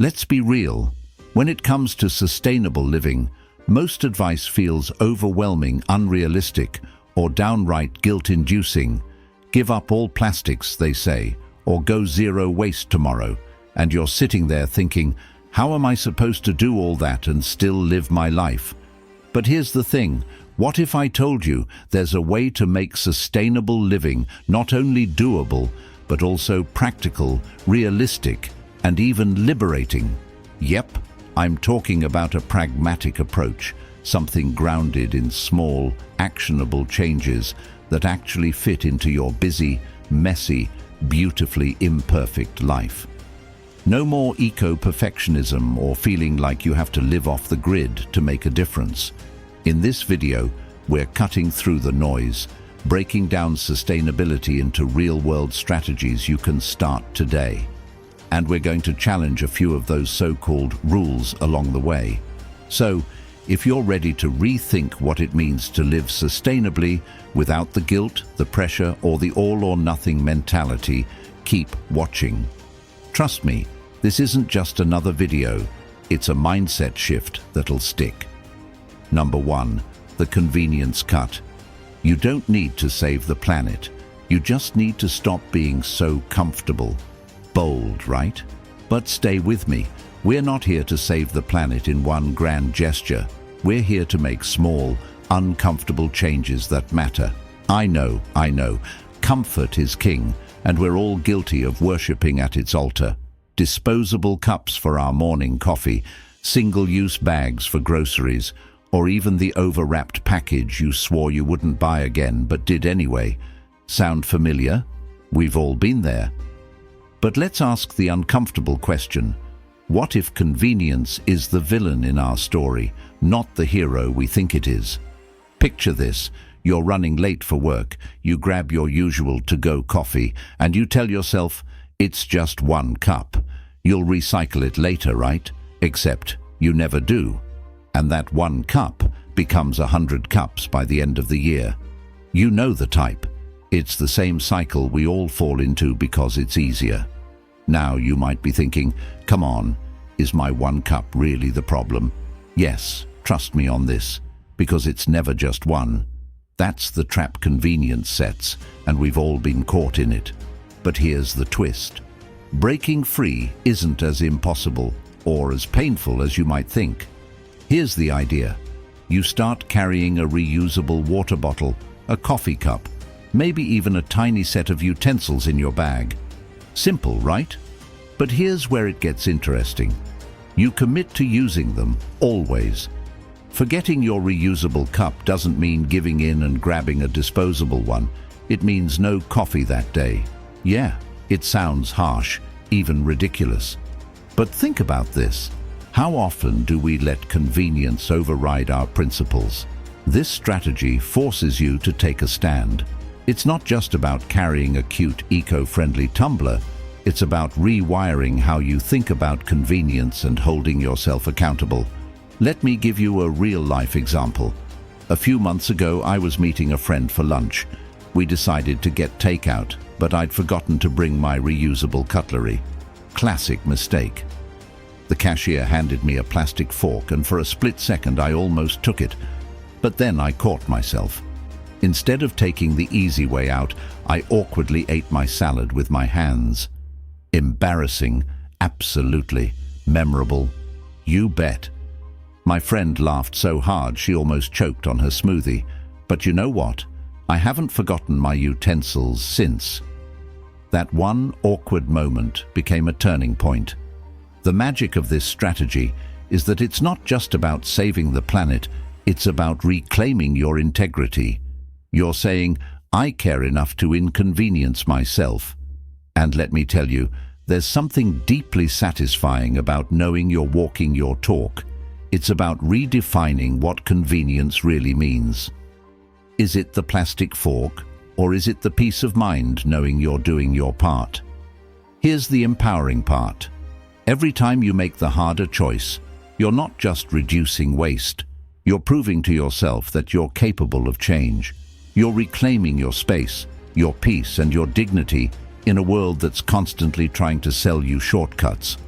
Let's be real. When it comes to sustainable living, most advice feels overwhelming, unrealistic, or downright guilt-inducing. Give up all plastics, they say, or go zero waste tomorrow. And you're sitting there thinking, how am I supposed to do all that and still live my life? But here's the thing. What if I told you there's a way to make sustainable living not only doable, but also practical, realistic, and even liberating? Yep, I'm talking about a pragmatic approach, something grounded in small, actionable changes that actually fit into your busy, messy, beautifully imperfect life. No more eco-perfectionism or feeling like you have to live off the grid to make a difference. In this video, we're cutting through the noise, breaking down sustainability into real-world strategies you can start today. And we're going to challenge a few of those so-called rules along the way. So, if you're ready to rethink what it means to live sustainably without the guilt, the pressure, or the all-or-nothing mentality, keep watching. Trust me, this isn't just another video, it's a mindset shift that'll stick. Number 1, the convenience cut. You don't need to save the planet. You just need to stop being so comfortable. Bold, right? But stay with me. We're not here to save the planet in one grand gesture. We're here to make small, uncomfortable changes that matter. I know. Comfort is king, and we're all guilty of worshipping at its altar. Disposable cups for our morning coffee, single-use bags for groceries, or even the overwrapped package you swore you wouldn't buy again but did anyway. Sound familiar? We've all been there. But let's ask the uncomfortable question. What if convenience is the villain in our story, not the hero we think it is? Picture this. You're running late for work, you grab your usual to-go coffee, and you tell yourself, it's just 1 cup. You'll recycle it later, right? Except you never do. And that 1 cup becomes 100 cups by the end of the year. You know the type. It's the same cycle we all fall into because it's easier. Now you might be thinking, come on, is my 1 cup really the problem? Yes, trust me on this, because it's never just one. That's the trap convenience sets, and we've all been caught in it. But here's the twist. Breaking free isn't as impossible or as painful as you might think. Here's the idea. You start carrying a reusable water bottle, a coffee cup, maybe even a tiny set of utensils in your bag. Simple, right? But here's where it gets interesting. You commit to using them, always. Forgetting your reusable cup doesn't mean giving in and grabbing a disposable one. It means no coffee that day. Yeah, it sounds harsh, even ridiculous. But think about this. How often do we let convenience override our principles? This strategy forces you to take a stand. It's not just about carrying a cute, eco-friendly tumbler. It's about rewiring how you think about convenience and holding yourself accountable. Let me give you a real-life example. A few months ago, I was meeting a friend for lunch. We decided to get takeout, but I'd forgotten to bring my reusable cutlery. Classic mistake. The cashier handed me a plastic fork, and for a split second I almost took it. But then I caught myself. Instead of taking the easy way out, I awkwardly ate my salad with my hands. Embarrassing, absolutely. Memorable, you bet. My friend laughed so hard she almost choked on her smoothie. But you know what? I haven't forgotten my utensils since. That one awkward moment became a turning point. The magic of this strategy is that it's not just about saving the planet, it's about reclaiming your integrity. You're saying, I care enough to inconvenience myself. And let me tell you, there's something deeply satisfying about knowing you're walking your talk. It's about redefining what convenience really means. Is it the plastic fork, or is it the peace of mind knowing you're doing your part? Here's the empowering part. Every time you make the harder choice, you're not just reducing waste. You're proving to yourself that you're capable of change. You're reclaiming your space, your peace, and your dignity in a world that's constantly trying to sell you shortcuts.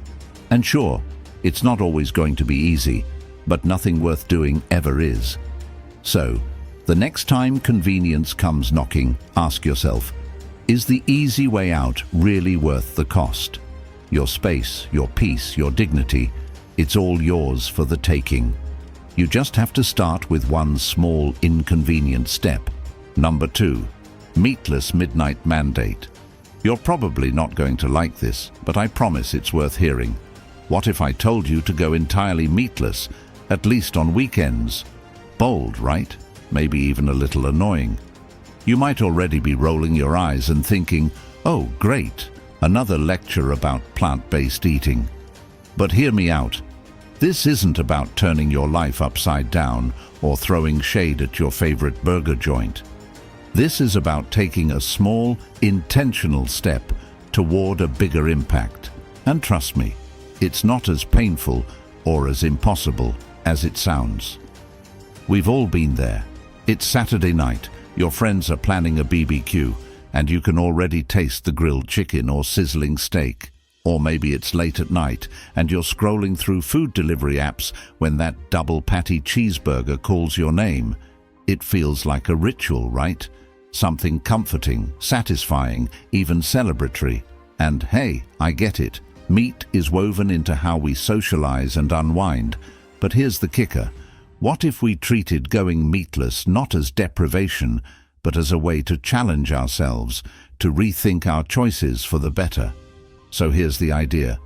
And sure, it's not always going to be easy, but nothing worth doing ever is. So, the next time convenience comes knocking, ask yourself, is the easy way out really worth the cost? Your space, your peace, your dignity, it's all yours for the taking. You just have to start with one small, inconvenient step. Number 2, meatless midnight mandate. You're probably not going to like this, but I promise it's worth hearing. What if I told you to go entirely meatless, at least on weekends? Bold, right? Maybe even a little annoying. You might already be rolling your eyes and thinking, oh, great, another lecture about plant-based eating. But hear me out. This isn't about turning your life upside down or throwing shade at your favorite burger joint. This is about taking a small, intentional step toward a bigger impact. And trust me, it's not as painful or as impossible as it sounds. We've all been there. It's Saturday night, your friends are planning a BBQ, and you can already taste the grilled chicken or sizzling steak. Or maybe it's late at night, and you're scrolling through food delivery apps when that double patty cheeseburger calls your name. It feels like a ritual, right? Something comforting, satisfying, even celebratory. And hey, I get it. Meat is woven into how we socialize and unwind. But here's the kicker. What if we treated going meatless not as deprivation, but as a way to challenge ourselves, to rethink our choices for the better? So here's the idea.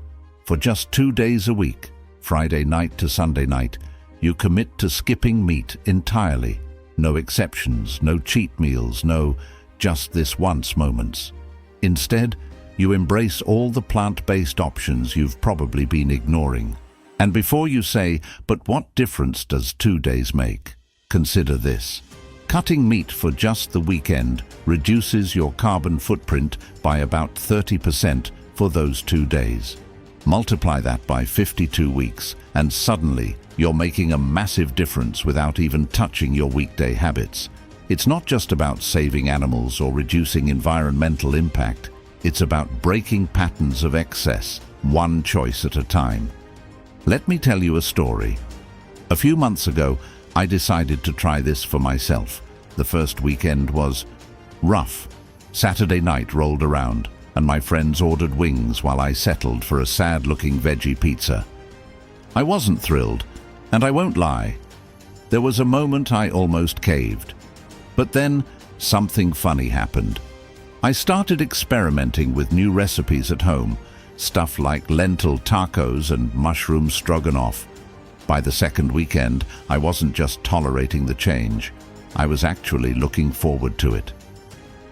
For just 2 days a week, Friday night to Sunday night, you commit to skipping meat entirely. No exceptions, no cheat meals, no just this once moments. Instead, you embrace all the plant-based options you've probably been ignoring. And before you say, but what difference does 2 days make? Consider this. Cutting meat for just the weekend reduces your carbon footprint by about 30% for those 2 days. Multiply that by 52 weeks, and suddenly you're making a massive difference without even touching your weekday habits. It's not just about saving animals or reducing environmental impact. It's about breaking patterns of excess, one choice at a time. Let me tell you a story. A few months ago, I decided to try this for myself. The first weekend was rough. Saturday night rolled around, and my friends ordered wings while I settled for a sad-looking veggie pizza. I wasn't thrilled, and I won't lie. There was a moment I almost caved. But then, something funny happened. I started experimenting with new recipes at home, stuff like lentil tacos and mushroom stroganoff. By the second weekend, I wasn't just tolerating the change. I was actually looking forward to it.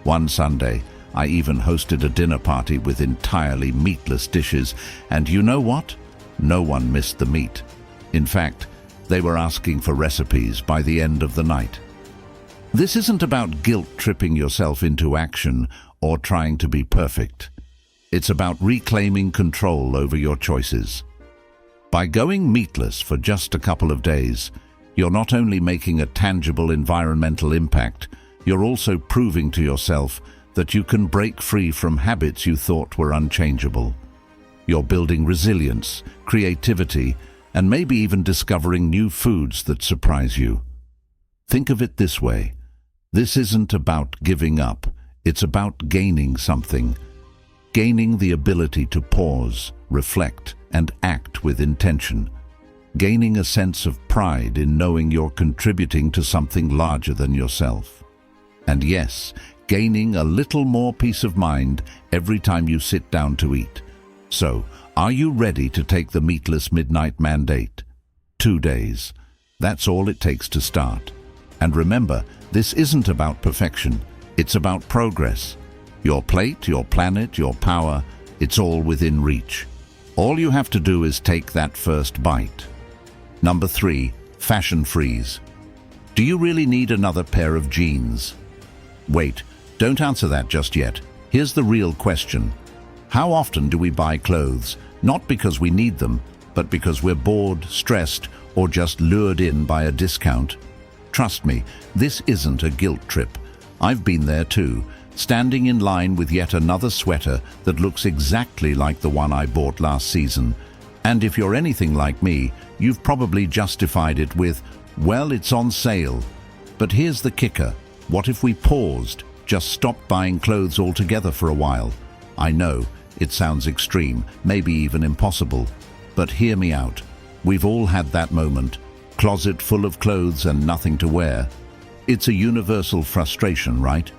One Sunday, I even hosted a dinner party with entirely meatless dishes, and you know what? No one missed the meat. In fact, they were asking for recipes by the end of the night. This isn't about guilt-tripping yourself into action or trying to be perfect. It's about reclaiming control over your choices. By going meatless for just a couple of days, you're not only making a tangible environmental impact, you're also proving to yourself that you can break free from habits you thought were unchangeable. You're building resilience, creativity, and maybe even discovering new foods that surprise you. Think of it this way. This isn't about giving up. It's about gaining something. Gaining the ability to pause, reflect, and act with intention. Gaining a sense of pride in knowing you're contributing to something larger than yourself. And yes, gaining a little more peace of mind every time you sit down to eat. So, are you ready to take the meatless midnight mandate? 2 days. That's all it takes to start. And remember, this isn't about perfection. It's about progress. Your plate, your planet, your power, it's all within reach. All you have to do is take that first bite. Number 3, fashion freeze. Do you really need another pair of jeans? Wait, don't answer that just yet. Here's the real question. How often do we buy clothes, not because we need them, but because we're bored, stressed, or just lured in by a discount? Trust me, this isn't a guilt trip. I've been there too, standing in line with yet another sweater that looks exactly like the one I bought last season. And if you're anything like me, you've probably justified it with, well, it's on sale. But here's the kicker. What if we paused, just stopped buying clothes altogether for a while? I know, it sounds extreme, maybe even impossible. But hear me out. We've all had that moment. Closet full of clothes and nothing to wear. It's a universal frustration, right?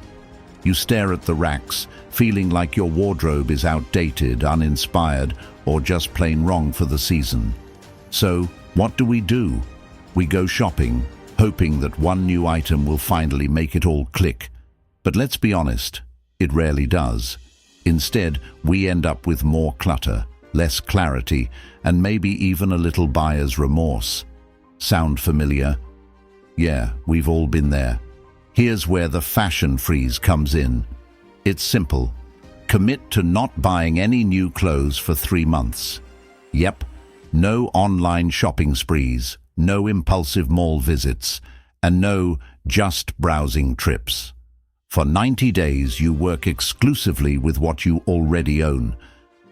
You stare at the racks, feeling like your wardrobe is outdated, uninspired, or just plain wrong for the season. So, what do? We go shopping, hoping that one new item will finally make it all click. But let's be honest, it rarely does. Instead, we end up with more clutter, less clarity, and maybe even a little buyer's remorse. Sound familiar? Yeah, we've all been there. Here's where the fashion freeze comes in. It's simple. Commit to not buying any new clothes for 3 months. Yep, no online shopping sprees, no impulsive mall visits, and no just browsing trips. For 90 days, you work exclusively with what you already own.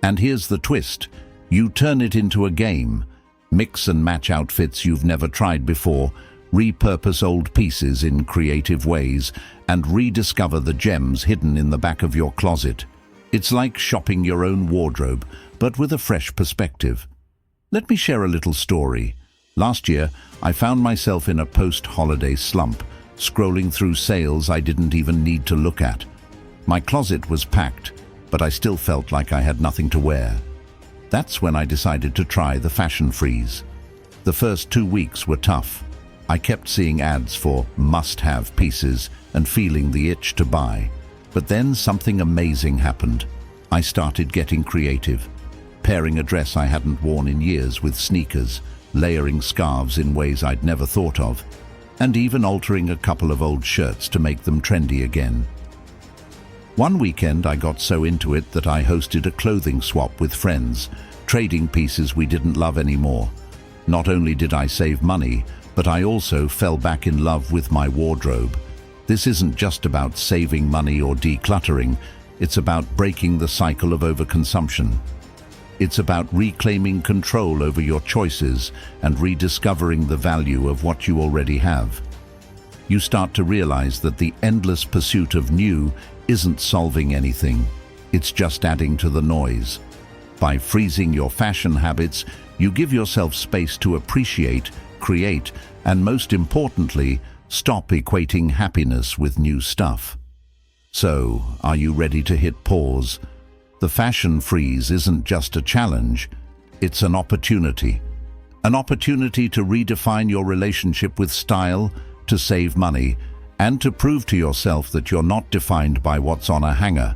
And here's the twist. You turn it into a game. Mix and match outfits you've never tried before, repurpose old pieces in creative ways, and rediscover the gems hidden in the back of your closet. It's like shopping your own wardrobe, but with a fresh perspective. Let me share a little story. Last year, I found myself in a post-holiday slump, scrolling through sales I didn't even need to look at. My closet was packed, but I still felt like I had nothing to wear. That's when I decided to try the fashion freeze. The first 2 weeks were tough. I kept seeing ads for must-have pieces and feeling the itch to buy. But then something amazing happened. I started getting creative, pairing a dress I hadn't worn in years with sneakers, layering scarves in ways I'd never thought of, and even altering a couple of old shirts to make them trendy again. One weekend I got so into it that I hosted a clothing swap with friends, trading pieces we didn't love anymore. Not only did I save money, but I also fell back in love with my wardrobe. This isn't just about saving money or decluttering, it's about breaking the cycle of overconsumption. It's about reclaiming control over your choices and rediscovering the value of what you already have. You start to realize that the endless pursuit of new isn't solving anything, it's just adding to the noise. By freezing your fashion habits, you give yourself space to appreciate, create, and most importantly, stop equating happiness with new stuff. So, are you ready to hit pause? The fashion freeze isn't just a challenge, it's an opportunity. An opportunity to redefine your relationship with style, to save money, and to prove to yourself that you're not defined by what's on a hanger.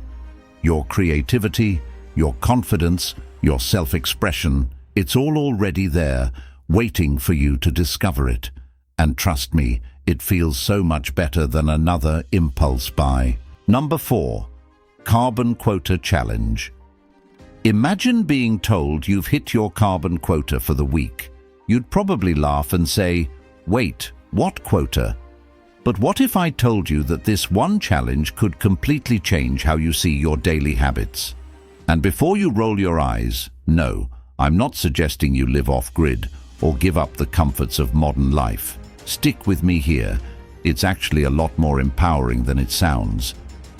Your creativity, your confidence, your self-expression, it's all already there, waiting for you to discover it. And trust me, it feels so much better than another impulse buy. Number 4. Carbon Quota Challenge. Imagine being told you've hit your carbon quota for the week. You'd probably laugh and say, "Wait, what quota?" But what if I told you that this one challenge could completely change how you see your daily habits? And before you roll your eyes, no, I'm not suggesting you live off-grid or give up the comforts of modern life. Stick with me here. It's actually a lot more empowering than it sounds.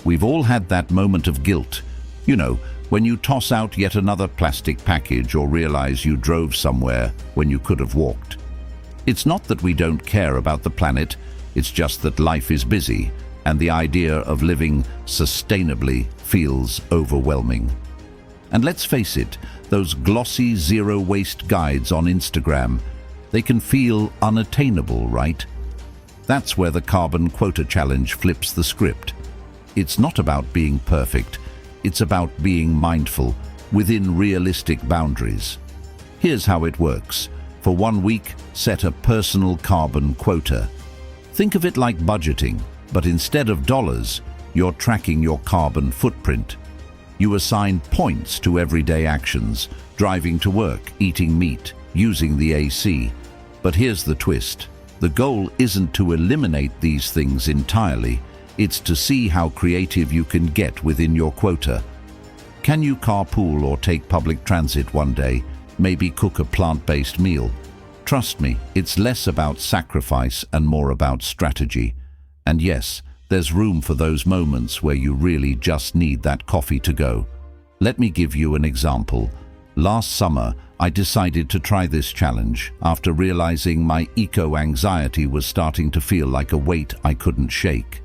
We've all had that moment of guilt. You know, when you toss out yet another plastic package or realize you drove somewhere when you could have walked. It's not that we don't care about the planet, it's just that life is busy, and the idea of living sustainably feels overwhelming. And let's face it, those glossy zero-waste guides on Instagram, they can feel unattainable, right? That's where the Carbon Quota Challenge flips the script. It's not about being perfect, it's about being mindful, within realistic boundaries. Here's how it works. For 1 week, set a personal carbon quota. Think of it like budgeting, but instead of dollars, you're tracking your carbon footprint. You assign points to everyday actions, driving to work, eating meat, using the AC. But here's the twist. The goal isn't to eliminate these things entirely, it's to see how creative you can get within your quota. Can you carpool or take public transit one day? maybe cook a plant-based meal. Trust me, it's less about sacrifice and more about strategy. And yes, there's room for those moments where you really just need that coffee to go. Let me give you an example. Last summer, I decided to try this challenge after realizing my eco-anxiety was starting to feel like a weight I couldn't shake.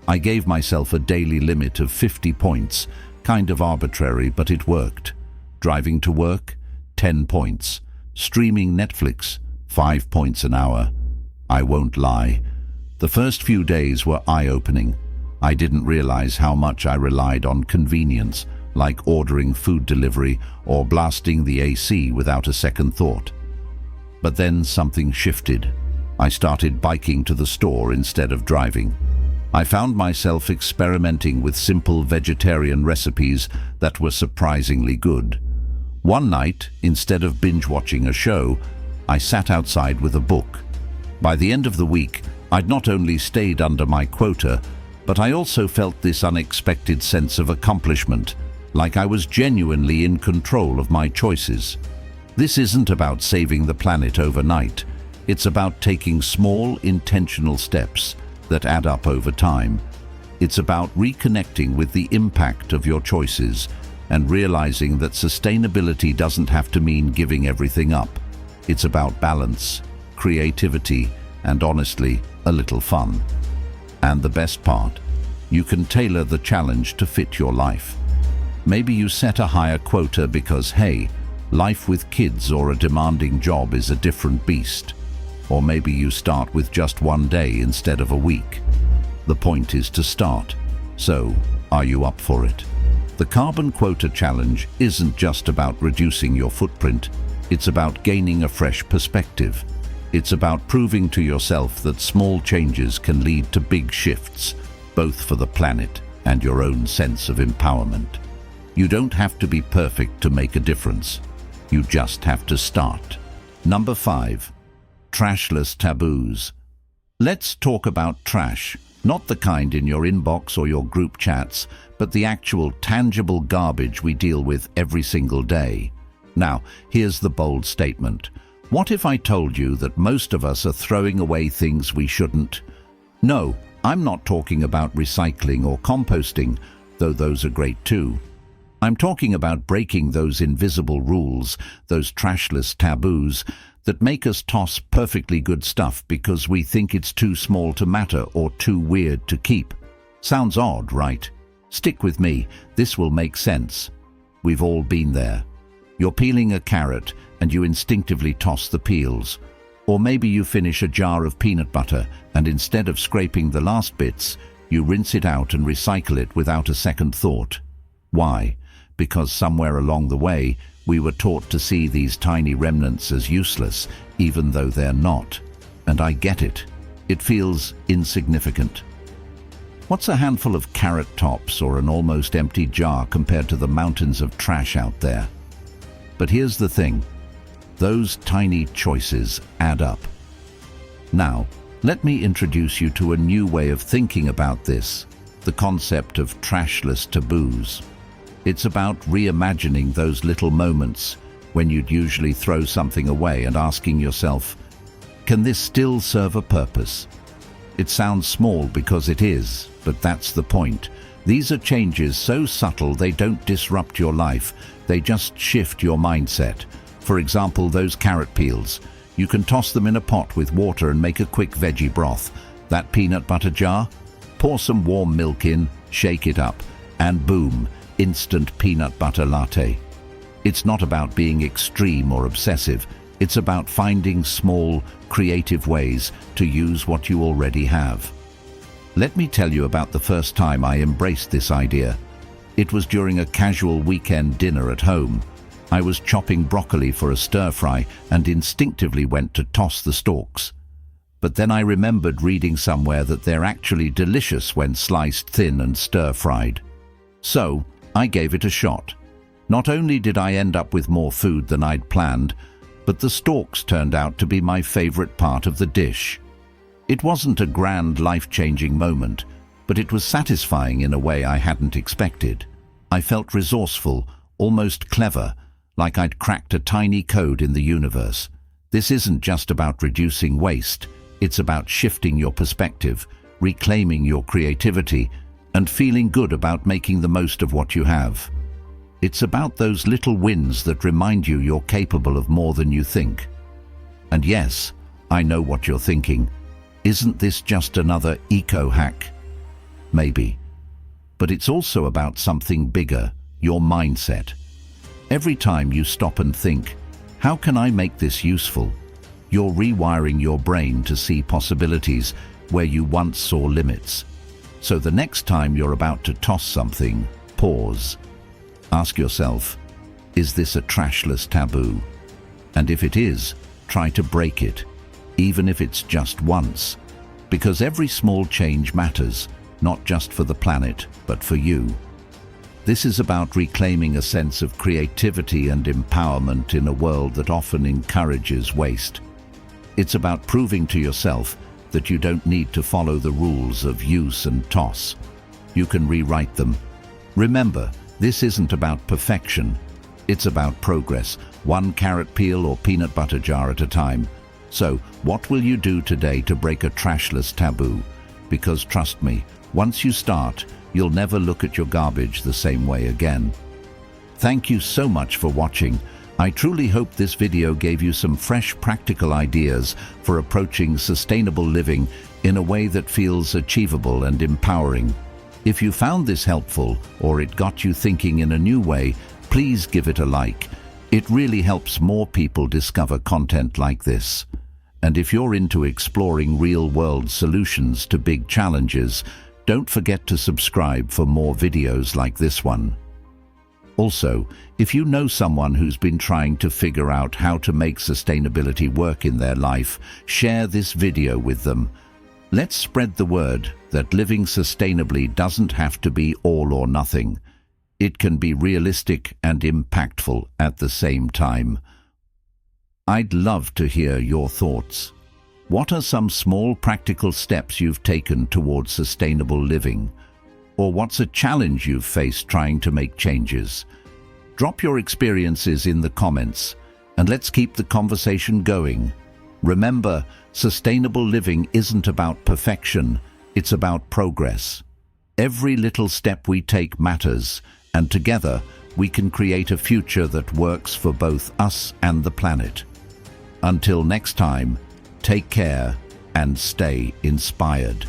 I gave myself a daily limit of 50 points, kind of arbitrary, but it worked. Driving to work, 10 points. Streaming Netflix, 5 points an hour. I won't lie. The first few days were eye-opening. I didn't realize how much I relied on convenience, like ordering food delivery or blasting the AC without a second thought. But then something shifted. I started biking to the store instead of driving. I found myself experimenting with simple vegetarian recipes that were surprisingly good. One night, instead of binge-watching a show, I sat outside with a book. By the end of the week, I'd not only stayed under my quota, but I also felt this unexpected sense of accomplishment, like I was genuinely in control of my choices. This isn't about saving the planet overnight. It's about taking small, intentional steps that add up over time. It's about reconnecting with the impact of your choices and realizing that sustainability doesn't have to mean giving everything up. It's about balance, creativity, and honestly, a little fun. And the best part, you can tailor the challenge to fit your life. Maybe you set a higher quota because, hey, life with kids or a demanding job is a different beast. Or maybe you start with just one day instead of a week. The point is to start. So, are you up for it? The carbon quota challenge isn't just about reducing your footprint. It's about gaining a fresh perspective. It's about proving to yourself that small changes can lead to big shifts, both for the planet and your own sense of empowerment. You don't have to be perfect to make a difference. You just have to start. Number 5. Trashless taboos. Let's talk about trash. Not the kind in your inbox or your group chats, but the actual tangible garbage we deal with every single day. Now, here's the bold statement. What if I told you that most of us are throwing away things we shouldn't? No, I'm not talking about recycling or composting, though those are great too. I'm talking about breaking those invisible rules, those trashless taboos, that make us toss perfectly good stuff because we think it's too small to matter or too weird to keep. Sounds odd, right? Stick with me, this will make sense. We've all been there. You're peeling a carrot and you instinctively toss the peels. Or maybe you finish a jar of peanut butter and instead of scraping the last bits, you rinse it out and recycle it without a second thought. Why? Because somewhere along the way, we were taught to see these tiny remnants as useless, even though they're not. And I get it. It feels insignificant. What's a handful of carrot tops or an almost empty jar compared to the mountains of trash out there? But here's the thing. Those tiny choices add up. Now, let me introduce you to a new way of thinking about this, the concept of trashless taboos. It's about reimagining those little moments when you'd usually throw something away and asking yourself, can this still serve a purpose? It sounds small because it is, but that's the point. These are changes so subtle they don't disrupt your life, they just shift your mindset. For example, those carrot peels. You can toss them in a pot with water and make a quick veggie broth. That peanut butter jar? Pour some warm milk in, shake it up, and boom, instant peanut butter latte. It's not about being extreme or obsessive. It's about finding small, creative ways to use what you already have. Let me tell you about the first time I embraced this idea. It was during a casual weekend dinner at home. I was chopping broccoli for a stir-fry and instinctively went to toss the stalks. But then I remembered reading somewhere that they're actually delicious when sliced thin and stir-fried. So, I gave it a shot. Not only did I end up with more food than I'd planned, but the stalks turned out to be my favorite part of the dish. It wasn't a grand, life-changing moment, but it was satisfying in a way I hadn't expected. I felt resourceful, almost clever, like I'd cracked a tiny code in the universe. This isn't just about reducing waste, it's about shifting your perspective, reclaiming your creativity, and feeling good about making the most of what you have. It's about those little wins that remind you you're capable of more than you think. And yes, I know what you're thinking. Isn't this just another eco-hack? Maybe. But it's also about something bigger, your mindset. Every time you stop and think, how can I make this useful? You're rewiring your brain to see possibilities where you once saw limits. So the next time you're about to toss something, pause. Ask yourself, is this a trashless taboo? And if it is, try to break it, even if it's just once. Because every small change matters, not just for the planet, but for you. This is about reclaiming a sense of creativity and empowerment in a world that often encourages waste. It's about proving to yourself that you don't need to follow the rules of use and toss. You can rewrite them. Remember, this isn't about perfection. It's about progress, one carrot peel or peanut butter jar at a time. So, what will you do today to break a trashless taboo? Because trust me, once you start, you'll never look at your garbage the same way again. Thank you so much for watching. I truly hope this video gave you some fresh practical ideas for approaching sustainable living in a way that feels achievable and empowering. If you found this helpful or it got you thinking in a new way, please give it a like. It really helps more people discover content like this. And if you're into exploring real-world solutions to big challenges, don't forget to subscribe for more videos like this one. Also, if you know someone who's been trying to figure out how to make sustainability work in their life, share this video with them. Let's spread the word that living sustainably doesn't have to be all or nothing. It can be realistic and impactful at the same time. I'd love to hear your thoughts. What are some small practical steps you've taken towards sustainable living? Or what's a challenge you've faced trying to make changes? Drop your experiences in the comments, and let's keep the conversation going. Remember, sustainable living isn't about perfection, it's about progress. Every little step we take matters, and together we can create a future that works for both us and the planet. Until next time, take care and stay inspired.